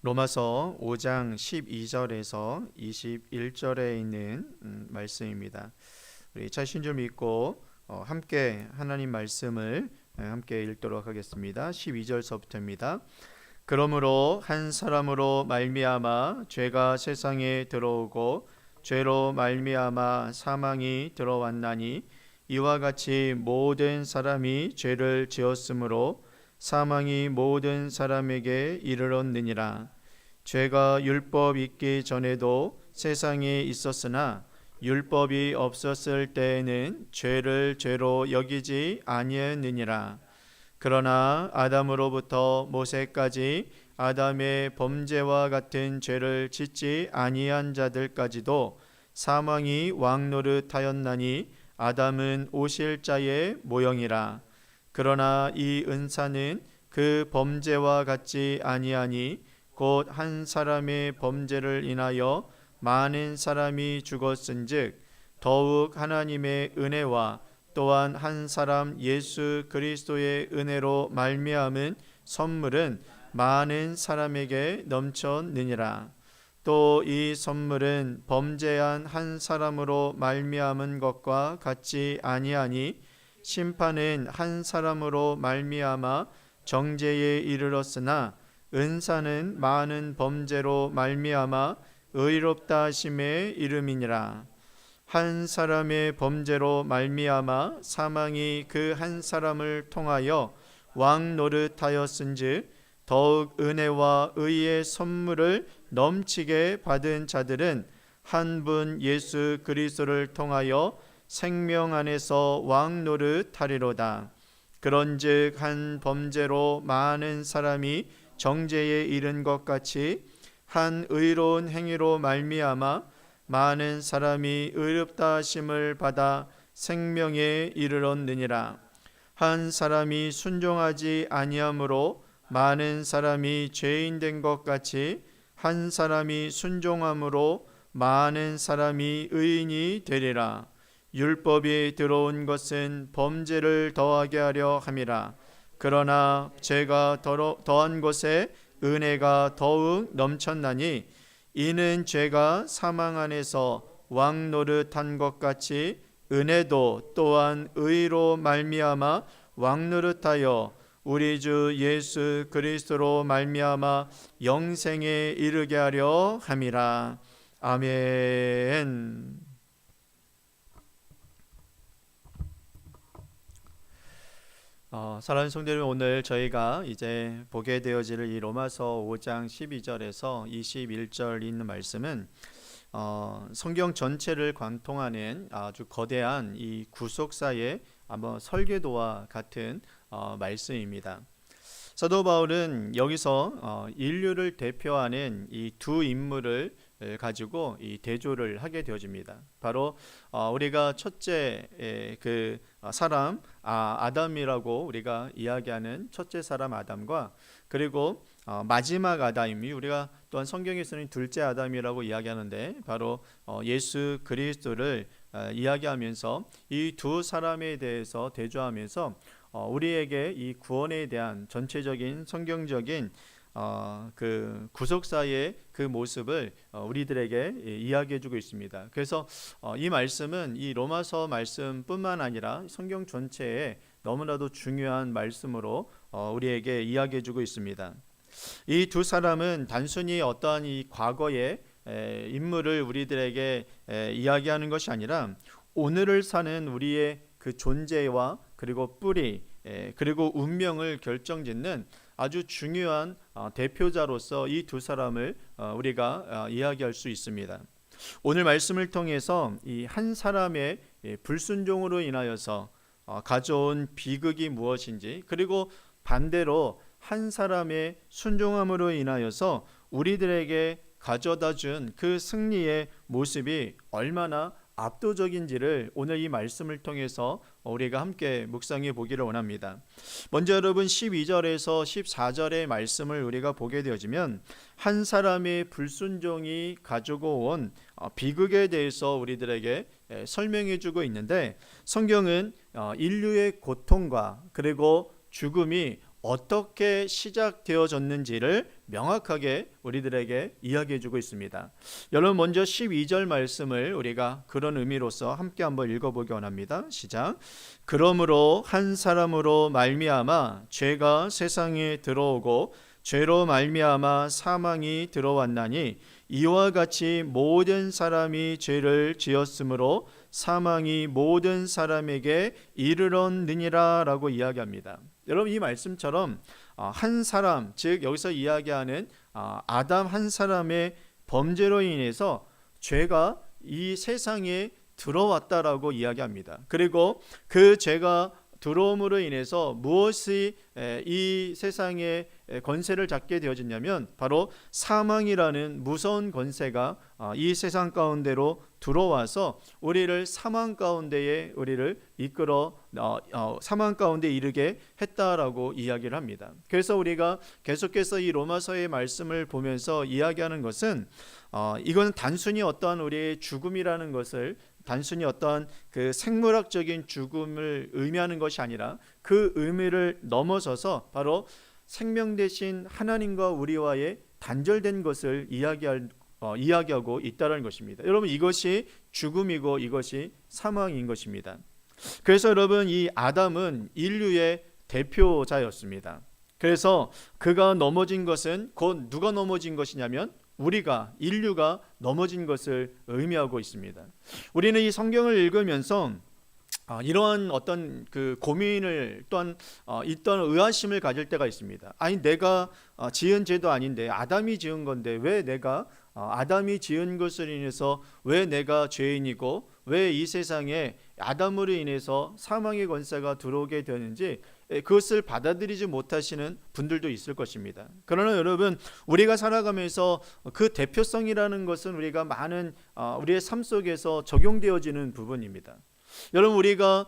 로마서 5장 12절에서 21절에 있는 말씀입니다. 우리 자신 줄 믿고 함께 하나님 말씀을 함께 읽도록 하겠습니다. 12절서부터입니다. 그러므로 한 사람으로 말미암아 죄가 세상에 들어오고 죄로 말미암아 사망이 들어왔나니 이와 같이 모든 사람이 죄를 지었으므로 사망이 모든 사람에게 이르렀느니라. 죄가 율법 있기 전에도 세상에 있었으나 율법이 없었을 때에는 죄를 죄로 여기지 아니했느니라. 그러나 아담으로부터 모세까지 아담의 범죄와 같은 죄를 짓지 아니한 자들까지도 사망이 왕노릇하였나니 아담은 오실 자의 모형이라. 그러나 이 은사는 그 범죄와 같지 아니하니 곧 한 사람의 범죄를 인하여 많은 사람이 죽었은즉 더욱 하나님의 은혜와 또한 한 사람 예수 그리스도의 은혜로 말미암은 선물은 많은 사람에게 넘쳤느니라. 또 이 선물은 범죄한 한 사람으로 말미암은 것과 같지 아니하니 심판은 한 사람으로 말미암아 정죄에 이르렀으나 은사는 많은 범죄로 말미암아 의롭다 하심에 이름이니라. 한 사람의 범죄로 말미암아 사망이 그 한 사람을 통하여 왕 노릇하였은즉 더욱 은혜와 의의 선물을 넘치게 받은 자들은 한 분 예수 그리스도를 통하여 생명 안에서 왕 노릇하리로다. 그런즉 한 범죄로 많은 사람이 정죄에 이른 것 같이 한 의로운 행위로 말미암아 많은 사람이 의롭다 하심을 받아 생명에 이르렀느니라. 한 사람이 순종하지 아니함으로 많은 사람이 죄인 된 것 같이 한 사람이 순종함으로 많은 사람이 의인이 되리라. 율법이 들어온 것은 범죄를 더하게 하려 함이라. 그러나 죄가 더한 것에 은혜가 더욱 넘쳤나니 이는 죄가 사망 안에서 왕 노릇한 것 같이 은혜도 또한 의로 말미암아 왕 노릇하여 우리 주 예수 그리스도로 말미암아 영생에 이르게 하려 함이라. 아멘. 사랑하는 성도 여러분, 오늘 저희가 이제 보게 되어질 이 로마서 5장 12절에서 21절 있는 말씀은 성경 전체를 관통하는 아주 거대한 이 구속사의 아마 설계도와 같은 말씀입니다. 사도 바울은 여기서 인류를 대표하는 이 두 인물을 가지고 이 대조를 하게 되어집니다. 바로 우리가 첫째 그 사람 아담이라고 우리가 이야기하는 첫째 사람 아담과 그리고 마지막 아담이 우리가 또한 성경에서는 둘째 아담이라고 이야기하는데 바로 예수 그리스도를 이야기하면서 이 두 사람에 대해서 대조하면서 우리에게 이 구원에 대한 전체적인 성경적인 그 구속사의 그 모습을 우리들에게 이야기해주고 있습니다. 그래서 이 말씀은 이 로마서 말씀뿐만 아니라 성경 전체에 너무나도 중요한 말씀으로 우리에게 이야기해주고 있습니다. 이 두 사람은 단순히 어떠한 이 과거의 인물을 우리들에게 이야기하는 것이 아니라 오늘을 사는 우리의 그 존재와 그리고 뿌리 그리고 운명을 결정짓는 아주 중요한 대표자로서 이 두 사람을 우리가 이야기할 수 있습니다. 오늘 말씀을 통해서 이 한 사람의 불순종으로 인하여서 가져온 비극이 무엇인지 그리고 반대로 한 사람의 순종함으로 인하여서 우리들에게 가져다 준 그 승리의 모습이 얼마나 압도적인지를 오늘 이 말씀을 통해서 우리가 함께 묵상해 보기를 원합니다. 먼저 여러분 12절에서 14절의 말씀을 우리가 보게 되어지면 한 사람의 불순종이 가지고 온 비극에 대해서 우리들에게 설명해 주고 있는데 성경은 인류의 고통과 그리고 죽음이 어떻게 시작되어졌는지를 명확하게 우리들에게 이야기해 주고 있습니다. 여러분 먼저 12절 말씀을 우리가 그런 의미로서 함께 한번 읽어보기 원합니다. 시작. 그러므로 한 사람으로 말미암아 죄가 세상에 들어오고 죄로 말미암아 사망이 들어왔나니 이와 같이 모든 사람이 죄를 지었으므로 사망이 모든 사람에게 이르렀느니라 라고 이야기합니다. 여러분 이 말씀처럼 한 사람, 즉 여기서 이야기하는 아담 한 사람의 범죄로 인해서 죄가 이 세상에 들어왔다라고 이야기합니다. 그리고 그 죄가 들어옴으로 인해서 무엇이 이 세상에 권세를 잡게 되어졌냐면 바로 사망이라는 무서운 권세가 이 세상 가운데로 들어와서 우리를 사망 가운데에 우리를 이끌어 사망 가운데 이르게 했다라고 이야기를 합니다. 그래서 우리가 계속해서 이 로마서의 말씀을 보면서 이야기하는 것은 이건 단순히 어떠한 우리의 죽음이라는 것을 단순히 어떠한 그 생물학적인 죽음을 의미하는 것이 아니라 그 의미를 넘어서서 바로 생명 대신 하나님과 우리와의 단절된 것을 이야기하고 있다는 것입니다. 여러분 이것이 죽음이고 이것이 사망인 것입니다. 그래서 여러분 이 아담은 인류의 대표자였습니다. 그래서 그가 넘어진 것은 곧 누가 넘어진 것이냐면 우리가 인류가 넘어진 것을 의미하고 있습니다. 우리는 이 성경을 읽으면서 이러한 어떤 그 고민을 또한 있던 의아심을 가질 때가 있습니다. 아니 내가 지은 죄도 아닌데 아담이 지은 건데 왜 내가 아담이 지은 것을 인해서 왜 내가 죄인이고 왜 이 세상에 아담으로 인해서 사망의 권세가 들어오게 되는지 그것을 받아들이지 못하시는 분들도 있을 것입니다. 그러나 여러분 우리가 살아가면서 그 대표성이라는 것은 우리가 많은 우리의 삶 속에서 적용되어지는 부분입니다. 여러분 우리가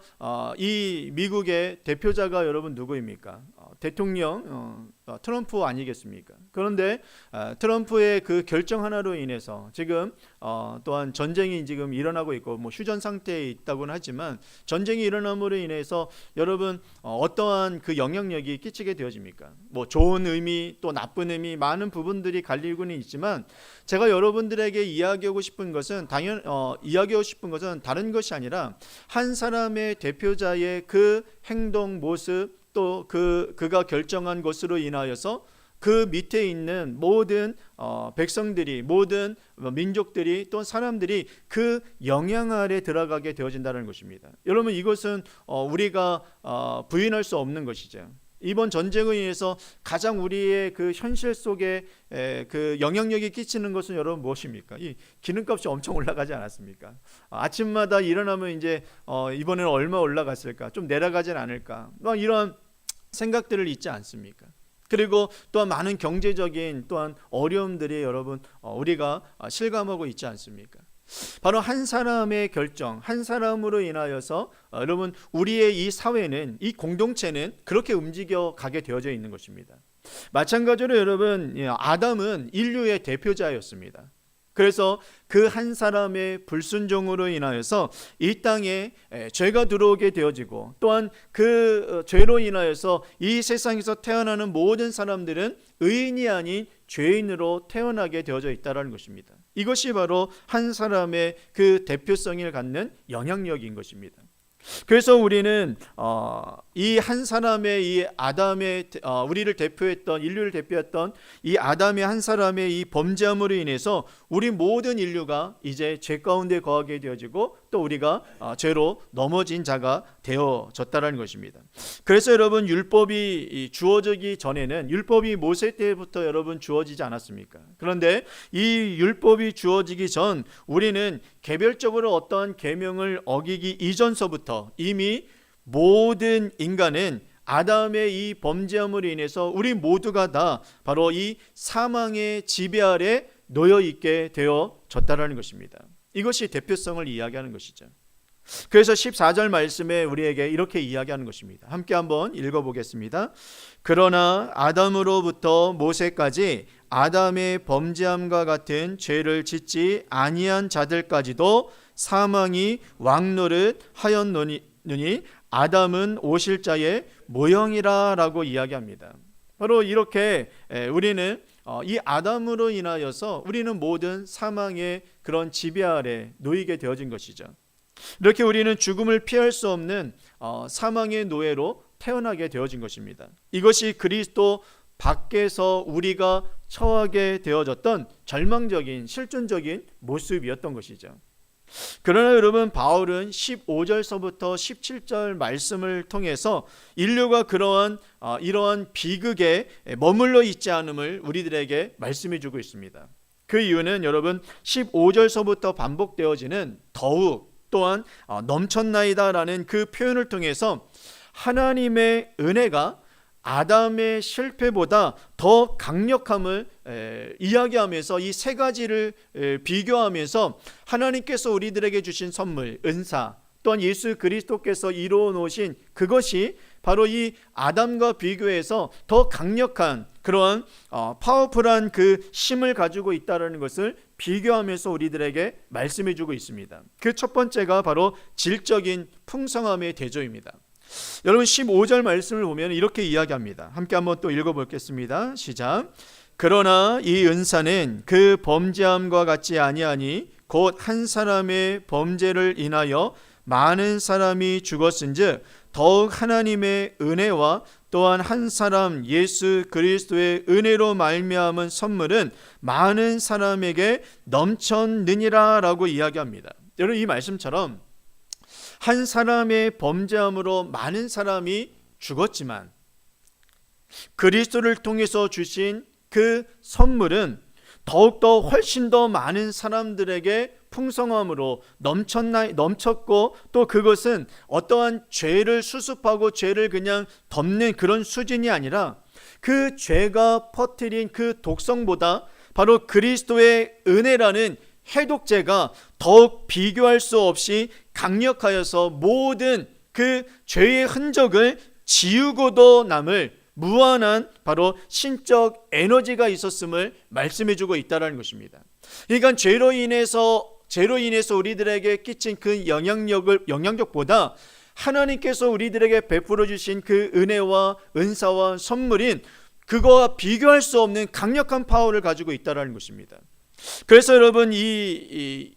이 미국의 대표자가 여러분 누구입니까? 대통령 트럼프 아니겠습니까? 그런데 트럼프의 그 결정 하나로 인해서 지금 또한 전쟁이 지금 일어나고 있고 뭐 휴전 상태에 있다고는 하지만 전쟁이 일어남으로 인해서 여러분 어떠한 그 영향력이 끼치게 되어집니까? 뭐 좋은 의미 또 나쁜 의미 많은 부분들이 갈리고는 있지만 제가 여러분들에게 이야기하고 싶은 것은 이야기하고 싶은 것은 다른 것이 아니라 한 사람의 대표자의 그 행동 모습 또 그가 결정한 것으로 인하여서 그 밑에 있는 모든 백성들이 모든 민족들이 또 사람들이 그 영향 아래 들어가게 되어진다는 것입니다. 여러분 이것은 우리가 부인할 수 없는 것이죠. 이번 전쟁에 의해서 가장 우리의 그 현실 속에 그 영향력이 끼치는 것은 여러분 무엇입니까? 이 기름값이 엄청 올라가지 않았습니까? 아침마다 일어나면 이제 이번에는 얼마 올라갔을까? 좀 내려가진 않을까? 막 이런 생각들을 잊지 않습니까? 그리고 또한 많은 경제적인 또한 어려움들이 여러분 우리가 실감하고 있지 않습니까? 바로 한 사람의 결정, 한 사람으로 인하여서 여러분 우리의 이 사회는 이 공동체는 그렇게 움직여 가게 되어져 있는 것입니다. 마찬가지로 여러분 아담은 인류의 대표자였습니다. 그래서 그 한 사람의 불순종으로 인하여서 이 땅에 죄가 들어오게 되어지고 또한 그 죄로 인하여서 이 세상에서 태어나는 모든 사람들은 의인이 아닌 죄인으로 태어나게 되어져 있다는 것입니다. 이것이 바로 한 사람의 그 대표성을 갖는 영향력인 것입니다. 그래서 우리는 이 한 사람의 이 아담의 우리를 대표했던 인류를 대표했던 이 아담의 한 사람의 이 범죄함으로 인해서 우리 모든 인류가 이제 죄 가운데 거하게 되어지고 또 우리가 죄로 넘어진 자가 되어졌다는 것입니다. 그래서 여러분 율법이 주어지기 전에는 율법이 모세 때부터 여러분 주어지지 않았습니까? 그런데 이 율법이 주어지기 전 우리는 개별적으로 어떠한 계명을 어기기 이전서부터 이미 모든 인간은 아담의 이 범죄함으로 인해서 우리 모두가 다 바로 이 사망의 지배 아래 놓여 있게 되어졌다라는 것입니다. 이것이 대표성을 이야기하는 것이죠. 그래서 14절 말씀에 우리에게 이렇게 이야기하는 것입니다. 함께 한번 읽어보겠습니다. 그러나 아담으로부터 모세까지 아담의 범죄함과 같은 죄를 짓지 아니한 자들까지도 사망이 왕노릇 하였노니 아담은 오실 자의 모형이라라고 이야기합니다. 바로 이렇게 우리는 이 아담으로 인하여서 우리는 모든 사망의 그런 지배 아래 놓이게 되어진 것이죠. 이렇게 우리는 죽음을 피할 수 없는 사망의 노예로 태어나게 되어진 것입니다. 이것이 그리스도 밖에서 우리가 처하게 되어졌던 절망적인 실존적인 모습이었던 것이죠. 그러나 여러분, 바울은 15절서부터 17절 말씀을 통해서 인류가 이러한 비극에 머물러 있지 않음을 우리들에게 말씀해 주고 있습니다. 그 이유는 여러분, 15절서부터 반복되어지는 더욱 또한 넘쳤나이다라는 그 표현을 통해서 하나님의 은혜가 아담의 실패보다 더 강력함을 이야기하면서 이 세 가지를 비교하면서 하나님께서 우리들에게 주신 선물, 은사, 또한 예수 그리스도께서 이루어 놓으신 그것이 바로 이 아담과 비교해서 더 강력한 그러한 파워풀한 그 힘을 가지고 있다는 것을 비교하면서 우리들에게 말씀해 주고 있습니다. 그 첫 번째가 바로 질적인 풍성함의 대조입니다. 여러분, 15절 말씀을 보면 이렇게 이야기합니다. 함께 한번 또 읽어보겠습니다. 시작. 그러나 이 은사는 그 범죄함과 같지 아니하니 곧 한 사람의 범죄를 인하여 많은 사람이 죽었은즉 더욱 하나님의 은혜와 또한 한 사람 예수 그리스도의 은혜로 말미암은 선물은 많은 사람에게 넘쳤느니라 라고 이야기합니다. 여러분, 이 말씀처럼 한 사람의 범죄함으로 많은 사람이 죽었지만 그리스도를 통해서 주신 그 선물은 더욱더 훨씬 더 많은 사람들에게 풍성함으로 넘쳤고, 또 그것은 어떠한 죄를 수습하고 죄를 그냥 덮는 그런 수준이 아니라 그 죄가 퍼뜨린 그 독성보다 바로 그리스도의 은혜라는 해독제가 더욱 비교할 수 없이 강력하여서 모든 그 죄의 흔적을 지우고도 남을 무한한 바로 신적 에너지가 있었음을 말씀해주고 있다는 것입니다. 그러니까 죄로 인해서 우리들에게 끼친 그 영향력보다 하나님께서 우리들에게 베풀어 주신 그 은혜와 은사와 선물인 그거와 비교할 수 없는 강력한 파워를 가지고 있다는 것입니다. 그래서 여러분, 이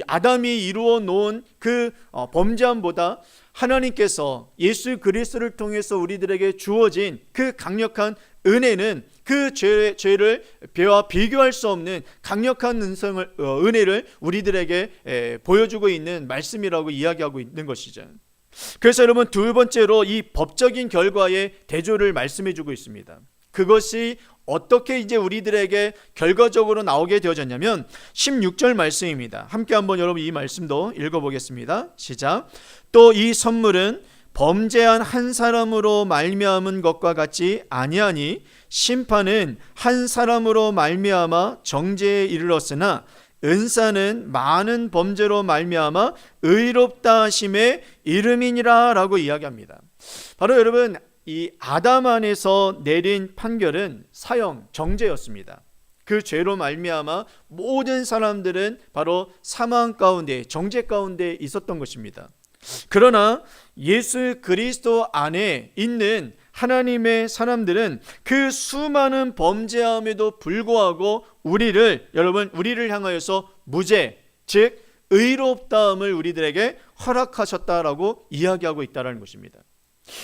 아담이 이루어 놓은 그 범죄함보다 하나님께서 예수 그리스도를 통해서 우리들에게 주어진 그 강력한 은혜는 그 죄를 배와 비교할 수 없는 강력한 은혜를 우리들에게 보여주고 있는 말씀이라고 이야기하고 있는 것이죠. 그래서 여러분, 두 번째로 이 법적인 결과의 대조를 말씀해 주고 있습니다. 그것이 어떻게 이제 우리들에게 결과적으로 나오게 되어졌냐면 16절 말씀입니다. 함께 한번 여러분 이 말씀도 읽어보겠습니다. 시작. 또 이 선물은 범죄한 한 사람으로 말미암은 것과 같지 아니하니 심판은 한 사람으로 말미암아 정죄에 이르렀으나 은사는 많은 범죄로 말미암아 의롭다 하심에 이름이니라 라고 이야기합니다. 바로 여러분, 이 아담 안에서 내린 판결은 사형, 정죄였습니다. 그 죄로 말미암아 모든 사람들은 바로 사망 가운데, 정죄 가운데 있었던 것입니다. 그러나 예수 그리스도 안에 있는 하나님의 사람들은 그 수많은 범죄함에도 불구하고 우리를 향하여서 무죄, 즉 의롭다함을 우리들에게 허락하셨다라고 이야기하고 있다는 것입니다.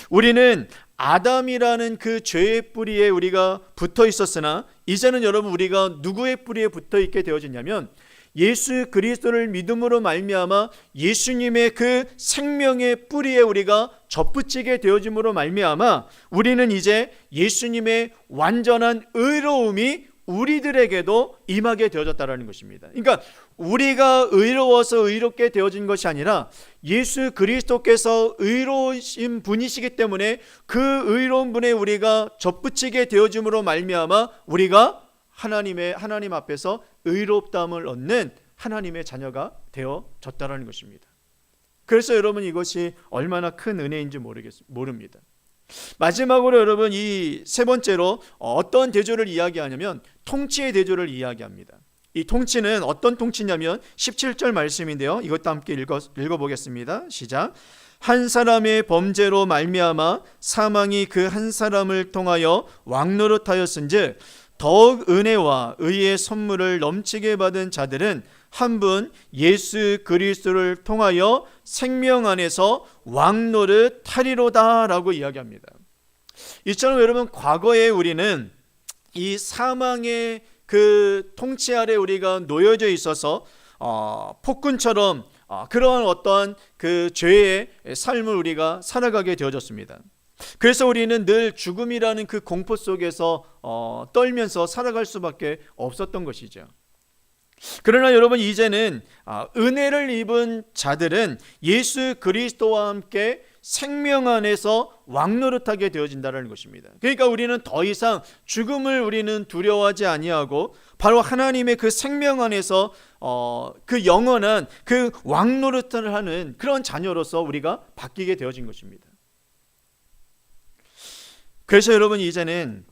우리는 아담이라는 그 죄의 뿌리에 우리가 붙어 있었으나 이제는 여러분, 우리가 누구의 뿌리에 붙어 있게 되어졌냐면 예수 그리스도를 믿음으로 말미암아 예수님의 그 생명의 뿌리에 우리가 접붙이게 되어짐으로 말미암아 우리는 이제 예수님의 완전한 의로움이 우리들에게도 임하게 되어졌다는 것입니다. 그러니까 우리가 의로워서 의롭게 되어진 것이 아니라 예수 그리스도께서 의로우신 분이시기 때문에 그 의로운 분에 우리가 접붙이게 되어짐으로 말미암아 우리가 하나님 앞에서 의롭다함을 얻는 하나님의 자녀가 되어졌다는 것입니다. 그래서 여러분, 이것이 얼마나 큰 은혜인지 모릅니다. 마지막으로 여러분, 이 세 번째로 어떤 대조를 이야기하냐면 통치의 대조를 이야기합니다. 이 통치는 어떤 통치냐면 17절 말씀인데요, 이것도 함께 읽어보겠습니다. 시작. 한 사람의 범죄로 말미암아 사망이 그 한 사람을 통하여 왕노릇하였은즉 더욱 은혜와 의의 선물을 넘치게 받은 자들은 한 분 예수 그리스도를 통하여 생명 안에서 왕노릇하리로다 라고 이야기합니다. 이처럼 여러분, 과거에 우리는 이 사망의 그 통치 아래 우리가 놓여져 있어서 폭군처럼 그러한 어떠한 그 죄의 삶을 우리가 살아가게 되어졌습니다. 그래서 우리는 늘 죽음이라는 그 공포 속에서 떨면서 살아갈 수밖에 없었던 것이죠. 그러나 여러분, 이제는 은혜를 입은 자들은 예수 그리스도와 함께 생명 안에서 왕노릇하게 되어진다는 것입니다. 그러니까 우리는 더 이상 죽음을 우리는 두려워하지 아니하고 바로 하나님의 그 생명 안에서 그 영원한 그 왕노릇을 하는 그런 자녀로서 우리가 바뀌게 되어진 것입니다. 그래서 여러분, 이제는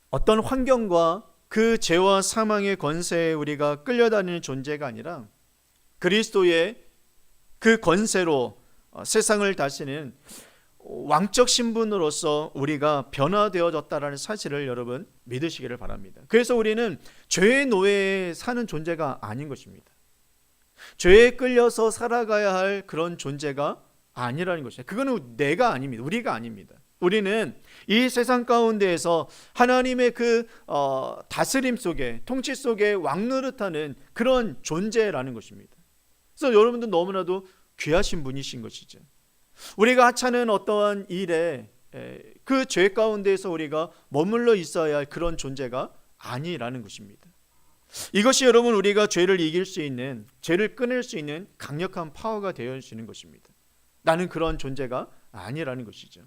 어떤 환경과 그 죄와 사망의 권세에 우리가 끌려다니는 존재가 아니라 그리스도의 그 권세로 세상을 다스리는 왕적 신분으로서 우리가 변화되어졌다는 사실을 여러분 믿으시기를 바랍니다. 그래서 우리는 죄의 노예에 사는 존재가 아닌 것입니다. 죄에 끌려서 살아가야 할 그런 존재가 아니라는 것이에요. 그거는 내가 아닙니다. 우리가 아닙니다. 우리는 이 세상 가운데에서 하나님의 그 다스림 속에, 통치 속에 왕노릇하는 그런 존재라는 것입니다. 그래서 여러분도 너무나도 귀하신 분이신 것이죠. 우리가 하찮은 어떠한 일에 그 죄 가운데에서 우리가 머물러 있어야 할 그런 존재가 아니라는 것입니다. 이것이 여러분, 우리가 죄를 이길 수 있는, 죄를 끊을 수 있는 강력한 파워가 되어지는 것입니다. 나는 그런 존재가 아니라는 것이죠.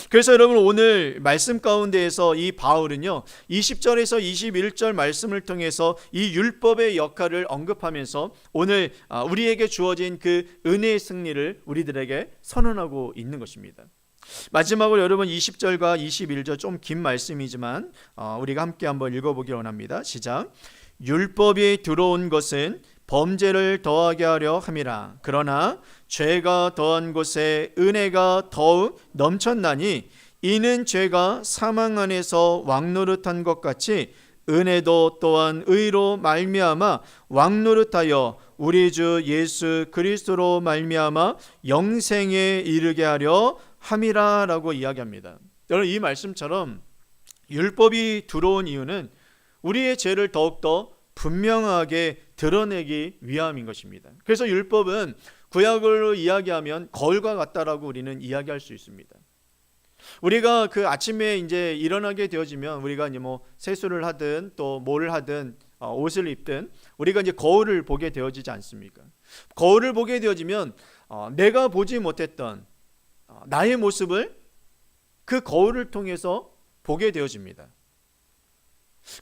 그래서 여러분, 오늘 말씀 가운데에서 이 바울은요 20절에서 21절 말씀을 통해서 이 율법의 역할을 언급하면서 오늘 우리에게 주어진 그 은혜의 승리를 우리들에게 선언하고 있는 것입니다. 마지막으로 여러분 20절과 21절 좀 긴 말씀이지만 우리가 함께 한번 읽어보기 원합니다. 시작. 율법이 들어온 것은 범죄를 더하게 하려 함이라. 그러나 죄가 더한 곳에 은혜가 더욱 넘쳤나니 이는 죄가 사망 안에서 왕노릇한 것 같이 은혜도 또한 의로 말미암아 왕노릇하여 우리 주 예수 그리스도로 말미암아 영생에 이르게 하려 함이라 라고 이야기합니다. 여러분, 이 말씀처럼 율법이 들어온 이유는 우리의 죄를 더욱더 분명하게 드러내기 위함인 것입니다. 그래서 율법은 구약으로 이야기하면 거울과 같다라고 우리는 이야기할 수 있습니다. 우리가 그 아침에 이제 일어나게 되어지면 우리가 이제 뭐 세수를 하든 또 뭘 하든 옷을 입든 우리가 이제 거울을 보게 되어지지 않습니까? 거울을 보게 되어지면 내가 보지 못했던 나의 모습을 그 거울을 통해서 보게 되어집니다.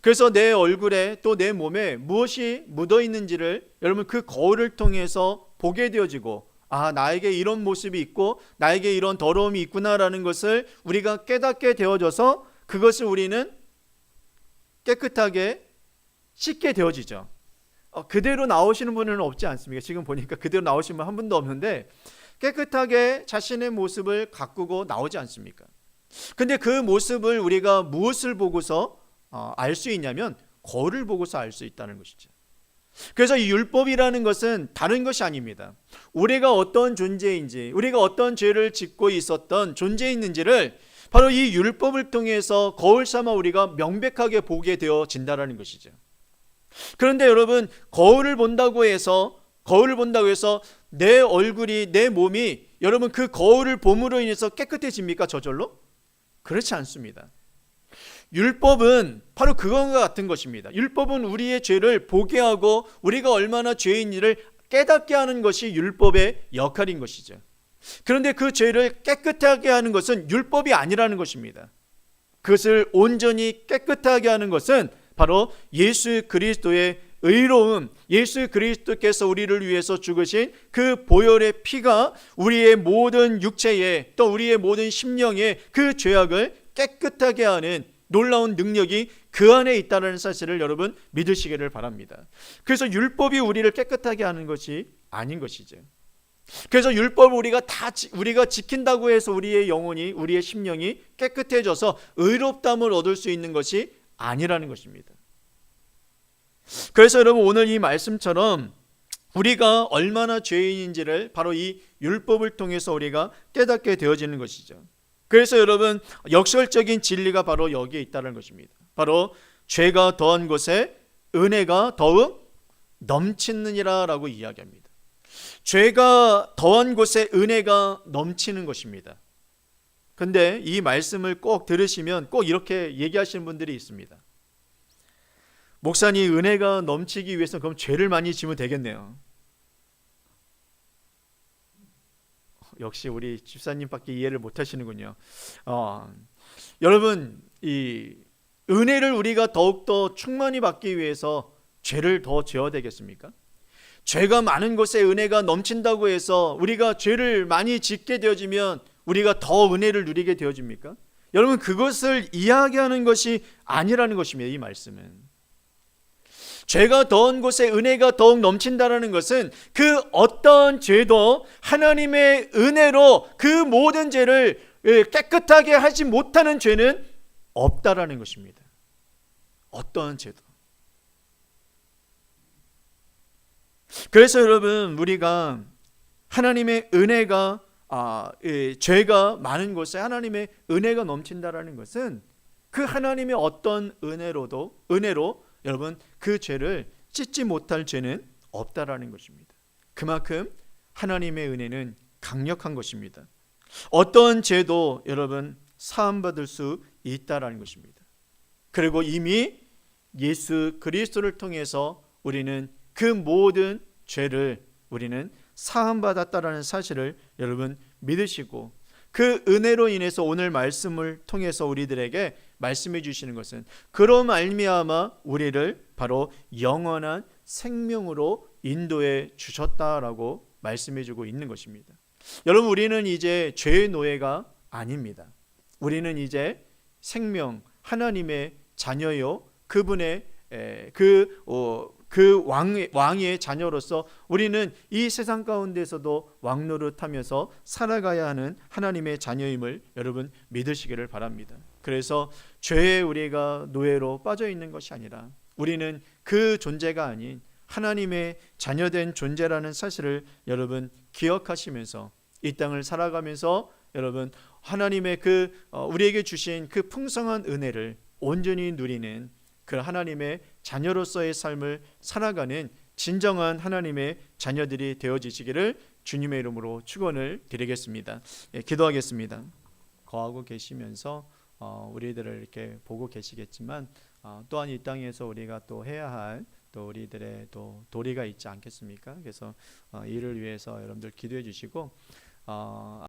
그래서 내 얼굴에 또 내 몸에 무엇이 묻어 있는지를 여러분 그 거울을 통해서 보게 되어지고, 나에게 이런 모습이 있고 나에게 이런 더러움이 있구나라는 것을 우리가 깨닫게 되어져서 그것을 우리는 깨끗하게 씻게 되어지죠. 그대로 나오시는 분은 없지 않습니까? 지금 보니까 그대로 나오신 분 한 분도 없는데 깨끗하게 자신의 모습을 가꾸고 나오지 않습니까? 근데 그 모습을 우리가 무엇을 보고서 알 수 있냐면 거울을 보고서 알 수 있다는 것이죠. 그래서 이 율법이라는 것은 다른 것이 아닙니다. 우리가 어떤 존재인지, 우리가 어떤 죄를 짓고 있었던 존재인지를 바로 이 율법을 통해서 거울 삼아 우리가 명백하게 보게 되어진다는 것이죠. 그런데 여러분, 거울을 본다고 해서 내 얼굴이, 내 몸이 여러분 그 거울을 봄으로 인해서 깨끗해집니까? 저절로? 그렇지 않습니다. 율법은 바로 그것과 같은 것입니다. 율법은 우리의 죄를 보게 하고 우리가 얼마나 죄인지를 깨닫게 하는 것이 율법의 역할인 것이죠. 그런데 그 죄를 깨끗하게 하는 것은 율법이 아니라는 것입니다. 그것을 온전히 깨끗하게 하는 것은 바로 예수 그리스도의 의로움, 예수 그리스도께서 우리를 위해서 죽으신 그 보혈의 피가 우리의 모든 육체에 또 우리의 모든 심령에 그 죄악을 깨끗하게 하는 놀라운 능력이 그 안에 있다는 사실을 여러분 믿으시기를 바랍니다. 그래서 율법이 우리를 깨끗하게 하는 것이 아닌 것이죠. 그래서 율법을 우리가 지킨다고 해서 우리의 영혼이, 우리의 심령이 깨끗해져서 의롭다함을 얻을 수 있는 것이 아니라는 것입니다. 그래서 여러분, 오늘 이 말씀처럼 우리가 얼마나 죄인인지를 바로 이 율법을 통해서 우리가 깨닫게 되어지는 것이죠. 그래서 여러분, 역설적인 진리가 바로 여기에 있다는 것입니다. 바로 죄가 더한 곳에 은혜가 더욱 넘치느니라 라고 이야기합니다. 죄가 더한 곳에 은혜가 넘치는 것입니다. 근데 이 말씀을 꼭 들으시면 꼭 이렇게 얘기하시는 분들이 있습니다. 목사님, 은혜가 넘치기 위해서 그럼 죄를 많이 지으면 되겠네요. 역시 우리 집사님밖에 이해를 못 하시는군요. 여러분, 이 은혜를 우리가 더욱더 충만히 받기 위해서 죄를 더 지어야 되겠습니까? 죄가 많은 곳에 은혜가 넘친다고 해서 우리가 죄를 많이 짓게 되어지면 우리가 더 은혜를 누리게 되어집니까? 여러분, 그것을 이야기하는 것이 아니라는 것입니다. 이 말씀은 죄가 더한 곳에 은혜가 더욱 넘친다라는 것은 그 어떤 죄도 하나님의 은혜로 그 모든 죄를 깨끗하게 하지 못하는 죄는 없다라는 것입니다. 어떠한 죄도. 그래서 여러분, 우리가 하나님의 은혜가 죄가 많은 곳에 하나님의 은혜가 넘친다라는 것은 그 하나님의 어떤 은혜로 여러분, 그 죄를 씻지 못할 죄는 없다라는 것입니다. 그만큼 하나님의 은혜는 강력한 것입니다. 어떤 죄도 여러분 사함받을 수 있다라는 것입니다. 그리고 이미 예수 그리스도를 통해서 우리는 그 모든 죄를 우리는 사함받았다라는 사실을 여러분 믿으시고, 그 은혜로 인해서 오늘 말씀을 통해서 우리들에게 말씀해 주시는 것은 그로 말미암아 우리를 바로 영원한 생명으로 인도해 주셨다라고 말씀해 주고 있는 것입니다. 여러분, 우리는 이제 죄의 노예가 아닙니다. 우리는 이제 생명, 하나님의 자녀요, 그분의 왕의 자녀로서 우리는 이 세상 가운데서도 왕노릇하면서 살아가야 하는 하나님의 자녀임을 여러분 믿으시기를 바랍니다. 그래서 죄에 우리가 노예로 빠져 있는 것이 아니라 우리는 그 존재가 아닌 하나님의 자녀된 존재라는 사실을 여러분 기억하시면서 이 땅을 살아가면서 여러분 하나님의 우리에게 주신 그 풍성한 은혜를 온전히 누리는 그 하나님의 자녀로서의 삶을 살아가는 진정한 하나님의 자녀들이 되어지시기를 주님의 이름으로 축원을 드리겠습니다. 기도하겠습니다. 거하고 계시면서 우리들을 이렇게 보고 계시겠지만 또한 이 땅에서 우리가 또 해야 할 또 우리들의 또 도리가 있지 않겠습니까? 그래서 이를 위해서 여러분들 기도해 주시고